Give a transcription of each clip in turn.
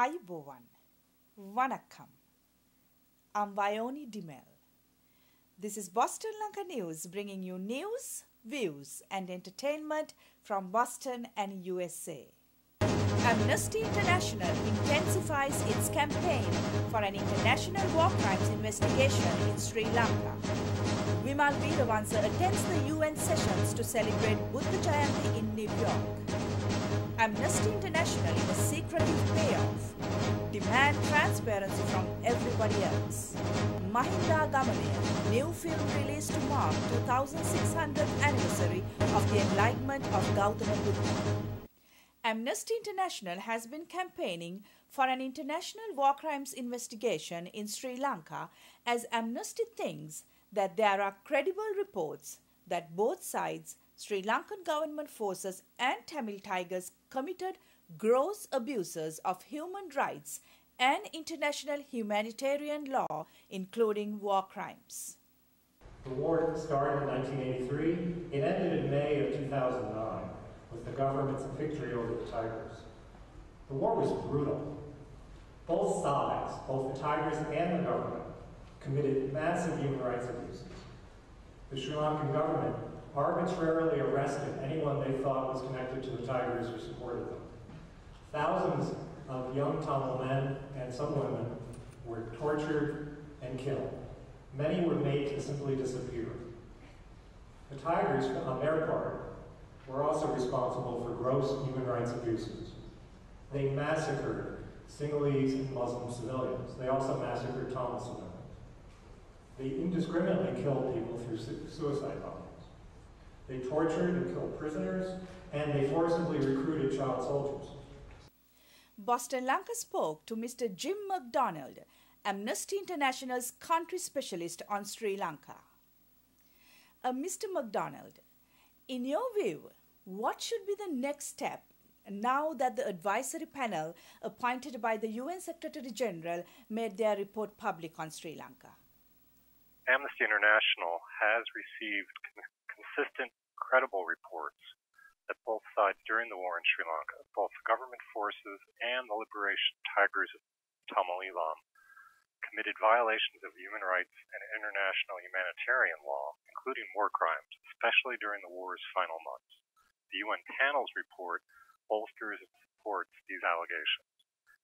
Ayubowan, Vanakkam. I'm Vioni Dimel. This is Boston Lanka News, bringing you news, views, and entertainment from Boston and USA. Amnesty International intensifies its campaign for an international war crimes investigation in Sri Lanka. Wimal Weerwansa attends the UN sessions to celebrate Buddha Jayanthi in New York. Amnesty International, in a secretive payoff, demand transparency from everybody else. Mahindagamanaya, new film released to mark 2600th anniversary of the Enlightenment of Gautama Buddha. Amnesty International has been campaigning for an international war crimes investigation in Sri Lanka, as Amnesty thinks that there are credible reports that both sides, Sri Lankan government forces and Tamil Tigers, committed gross abuses of human rights and international humanitarian law, including war crimes. The war started in 1983. It ended in May of 2009 with the government's victory over the Tigers. The war was brutal. Both sides, both the Tigers and the government, committed massive human rights abuses. The Sri Lankan government arbitrarily arrested anyone they thought was connected to the Tigers or supported them. Thousands of young Tamil men and some women were tortured and killed. Many were made to simply disappear. The Tigers, on their part, were also responsible for gross human rights abuses. They massacred Sinhalese and Muslim civilians. They also massacred Tamil civilians. They indiscriminately killed people through suicide bombings. They tortured and killed prisoners, and they forcibly recruited child soldiers. Boston Lanka spoke to Mr. Jim McDonald, Amnesty International's country specialist on Sri Lanka. Mr. McDonald, in your view, what should be the next step now that the advisory panel appointed by the UN Secretary General made their report public on Sri Lanka? Amnesty International has received consistent, credible reports that both sides during the war in Sri Lanka, both the government forces and the Liberation Tigers of Tamil Eelam, committed violations of human rights and international humanitarian law, including war crimes, especially during the war's final months. The UN panel's report bolsters and supports these allegations.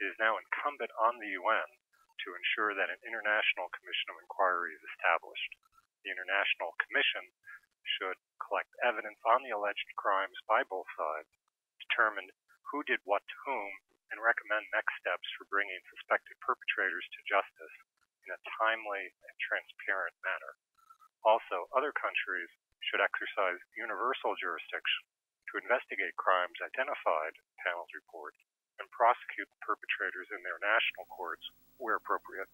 It is now incumbent on the UN to ensure that an international commission of inquiry is established. The International Commission should collect evidence on the alleged crimes by both sides, determine who did what to whom, and recommend next steps for bringing suspected perpetrators to justice in a timely and transparent manner. Also, other countries should exercise universal jurisdiction to investigate crimes identified in the panel's report and prosecute the perpetrators in their national courts where appropriate.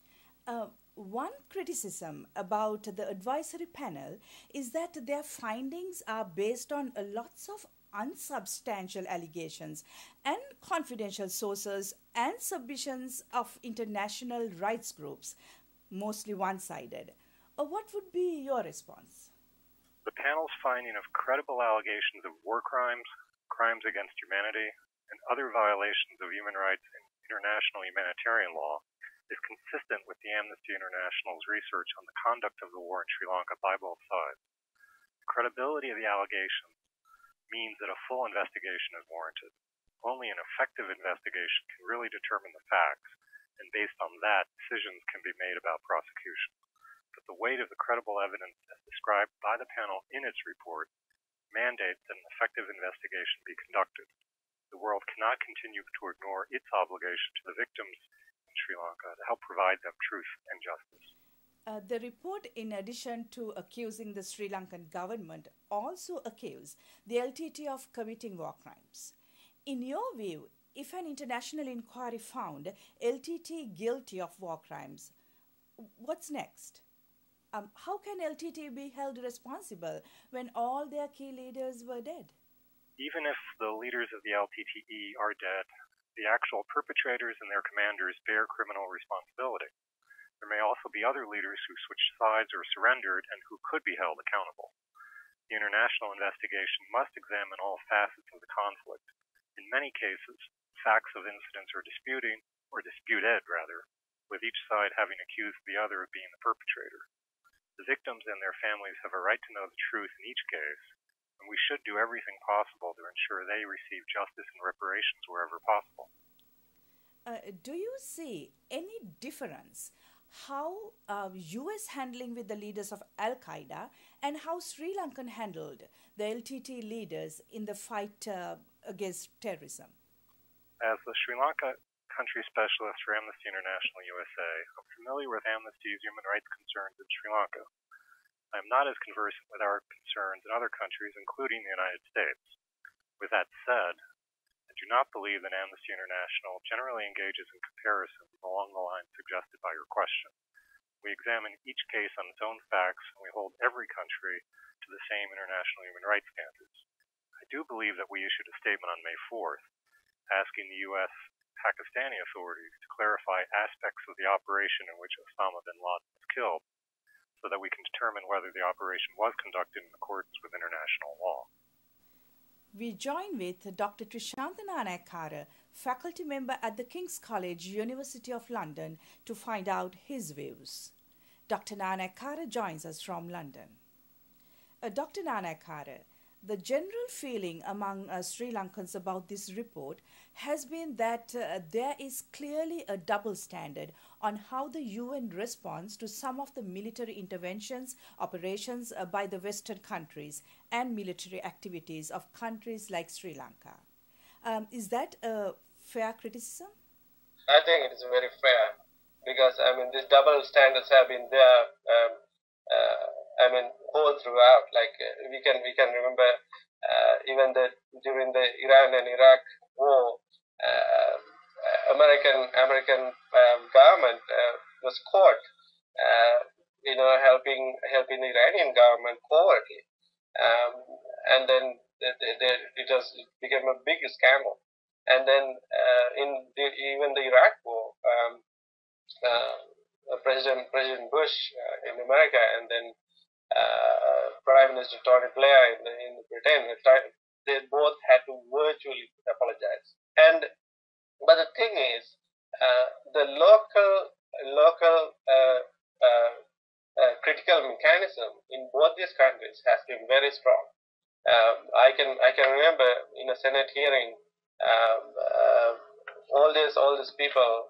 One criticism about the advisory panel is that their findings are based on lots of unsubstantial allegations and confidential sources and submissions of international rights groups, mostly one-sided. What would be your response? The panel's finding of credible allegations of war crimes, crimes against humanity, and other violations of human rights and international humanitarian law is consistent with the Amnesty International's research on the conduct of the war in Sri Lanka by both sides. The credibility of the allegations means that a full investigation is warranted. Only an effective investigation can really determine the facts, and based on that, decisions can be made about prosecution. But the weight of the credible evidence as described by the panel in its report mandates that an effective investigation be conducted. The world cannot continue to ignore its obligation to the victims in Sri Lanka to help provide them truth and justice. The report, in addition to accusing the Sri Lankan government, also accused the LTT of committing war crimes. In your view, if an international inquiry found LTT guilty of war crimes, what's next? How can LTT be held responsible when all their key leaders were dead? Even if the leaders of the LTTE are dead, the actual perpetrators and their commanders bear criminal responsibility. There may also be other leaders who switched sides or surrendered and who could be held accountable. The international investigation must examine all facets of the conflict. In many cases, facts of incidents are disputing or disputed rather, with each side having accused the other of being the perpetrator. The victims and their families have a right to know the truth in each case, and we should do everything possible to ensure they receive justice and reparations wherever possible. Do you see any difference how U.S. handling with the leaders of Al-Qaeda and how Sri Lankan handled the LTT leaders in the fight against terrorism? As the Sri Lanka country specialist for Amnesty International USA, I'm familiar with Amnesty's human rights concerns in Sri Lanka. I am not as conversant with our concerns in other countries, including the United States. With that said, I do not believe that Amnesty International generally engages in comparisons along the lines suggested by your question. We examine each case on its own facts, and we hold every country to the same international human rights standards. I do believe that we issued a statement on May 4th asking the U.S. Pakistani authorities to clarify aspects of the operation in which Osama bin Laden was killed so that we can determine whether the operation was conducted in accordance with international law. We join with Dr. Trishantha Nanayakkara, faculty member at the King's College, University of London, to find out his views. Dr. Nanayakkara joins us from London. Dr. Nanayakkara, the general feeling among Sri Lankans about this report has been that there is clearly a double standard on how the UN responds to some of the military interventions, operations by the Western countries and military activities of countries like Sri Lanka. Is that a fair criticism? I think it is very fair because, these double standards have been there all throughout. Like we can remember even during the Iran and Iraq war, American government was caught, helping the Iranian government covertly, and then it became a big scandal. And then even the Iraq war, President Bush in America, and then Prime Minister Tony Blair in Britain, they both had to virtually apologize. But the thing is, the local critical mechanism in both these countries has been very strong. I can remember in a Senate hearing, all these people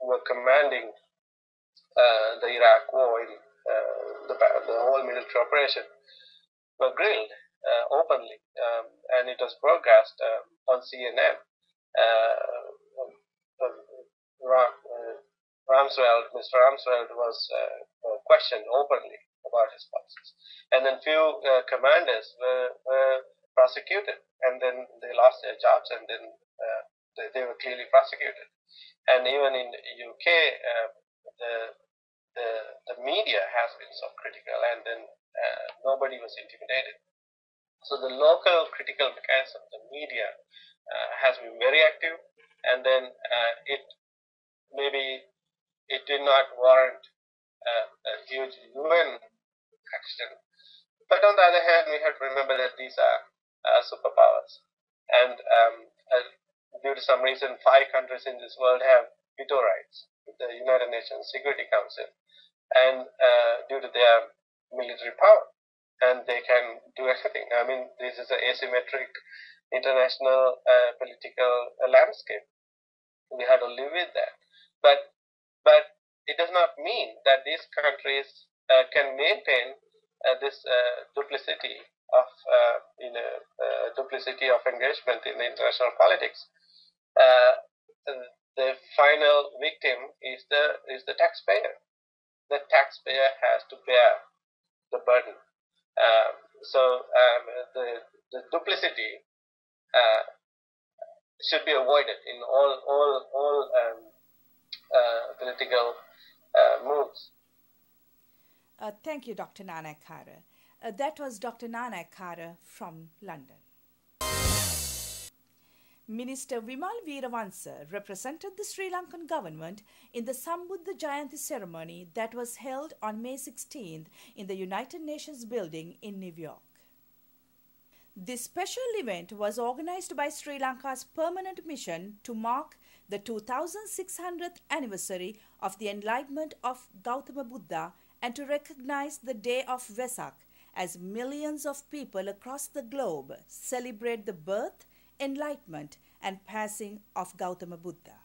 were commanding the Iraq war in the whole military operation were grilled openly, and it was broadcast on CNN. Mr. Rumsfeld was questioned openly about his policies, and then few commanders were prosecuted, and then they lost their jobs, and then they were clearly prosecuted. And even in the UK, the media has been so critical, and then nobody was intimidated. So the local critical mechanism, the media, has been very active, and then it did not warrant a huge UN action. But on the other hand, we have to remember that these are superpowers, and due to some reason, 5 countries in this world have veto rights with the United Nations Security Council, and due to their military power, and they can do anything. This is an asymmetric international political landscape. We have to live with that. But it does not mean that these countries can maintain this duplicity of engagement in the international politics. The final victim is the taxpayer. The taxpayer has to bear the burden. The duplicity should be avoided in all political moves. Thank you, Dr. Nanayakkara. That was Dr. Nanayakkara from London. Minister Wimal Weerwansa represented the Sri Lankan government in the Buddha Jayanthi ceremony that was held on May 16th in the United Nations building in New York. This special event was organized by Sri Lanka's permanent mission to mark the 2600th anniversary of the Enlightenment of Gautama Buddha and to recognize the day of Vesak as millions of people across the globe celebrate the birth, enlightenment, and passing of Gautama Buddha.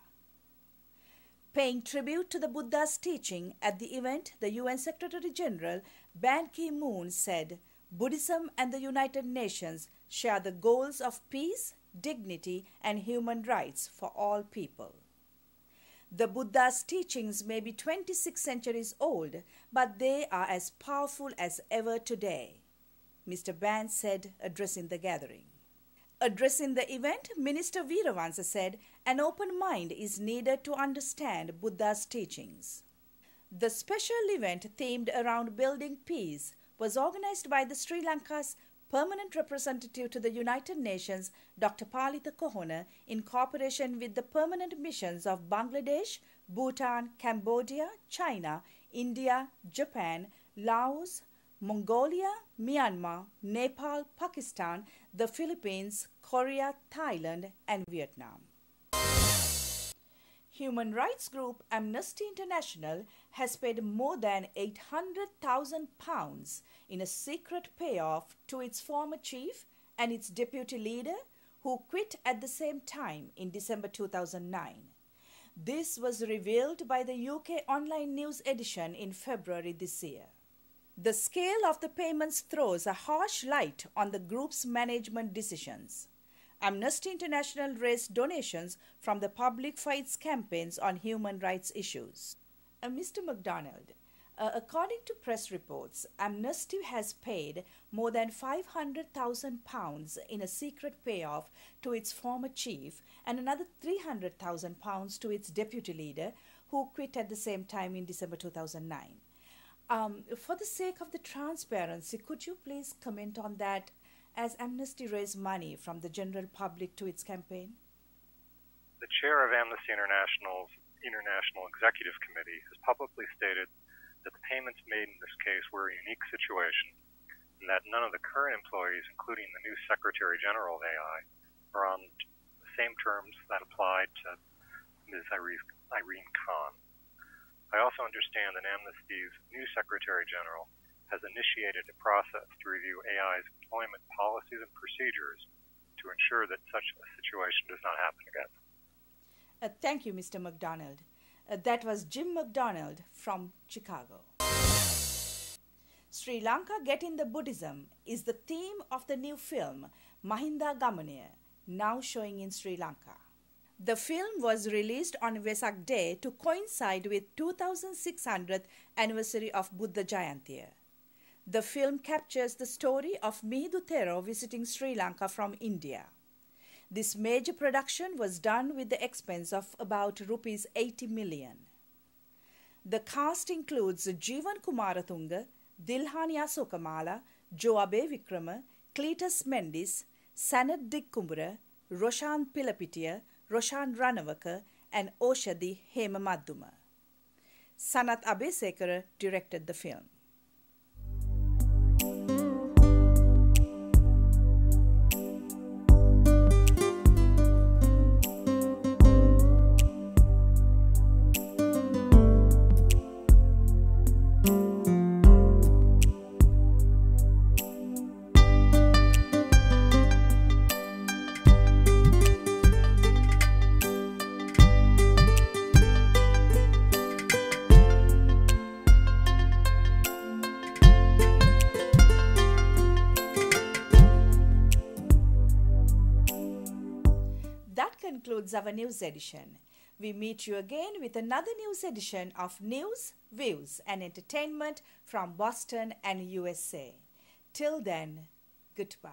Paying tribute to the Buddha's teaching at the event, the UN Secretary General Ban Ki-moon said, "Buddhism and the United Nations share the goals of peace, dignity, and human rights for all people." The Buddha's teachings may be 26 centuries old, but they are as powerful as ever today, Mr. Ban said, addressing the gathering. Addressing the event, Minister Weerwansa said, "An open mind is needed to understand Buddha's teachings." The special event themed around building peace was organized by the Sri Lanka's Permanent Representative to the United Nations, Dr. Palitha Kohona, in cooperation with the permanent missions of Bangladesh, Bhutan, Cambodia, China, India, Japan, Laos, Mongolia, Myanmar, Nepal, Pakistan, the Philippines, Korea, Thailand, and Vietnam. Human rights group Amnesty International has paid more than £800,000 in a secret payoff to its former chief and its deputy leader, who quit at the same time in December 2009. This was revealed by the UK online news edition in February this year. The scale of the payments throws a harsh light on the group's management decisions. Amnesty International raised donations from the public for its campaigns on human rights issues. Mr. MacDonald, according to press reports, Amnesty has paid more than £500,000 in a secret payoff to its former chief and another £300,000 to its deputy leader, who quit at the same time in December 2009. For the sake of the transparency, could you please comment on that, as Amnesty raised money from the general public to its campaign? The chair of Amnesty International's International Executive Committee has publicly stated that the payments made in this case were a unique situation, and that none of the current employees, including the new Secretary General of AI, are on the same terms that applied to Ms. Irene Khan. I also understand that Amnesty's new Secretary General has initiated a process to review AI's employment policies and procedures to ensure that such a situation does not happen again. Thank you, Mr. MacDonald. That was Jim MacDonald from Chicago. Sri Lanka Getting the Buddhism is the theme of the new film Mahindagamanaya, now showing in Sri Lanka. The film was released on Vesak Day to coincide with 2600th anniversary of Buddha Jayanthi. The film captures the story of Mihidu Thero visiting Sri Lanka from India. This major production was done with the expense of about Rs 80 million. The cast includes Jeevan Kumaratunga, Dilhani Asokamala, Joabe Vikrama, Cletus Mendis, Sanat Dikkumbura, Roshan Pilapitiya, Roshan Ranawaka, and Oshadi Hemamaduma. Sanat Abesekara directed the film. Concludes our news edition. We meet you again with another news edition of News, Views and Entertainment from Boston and USA. Till then, goodbye.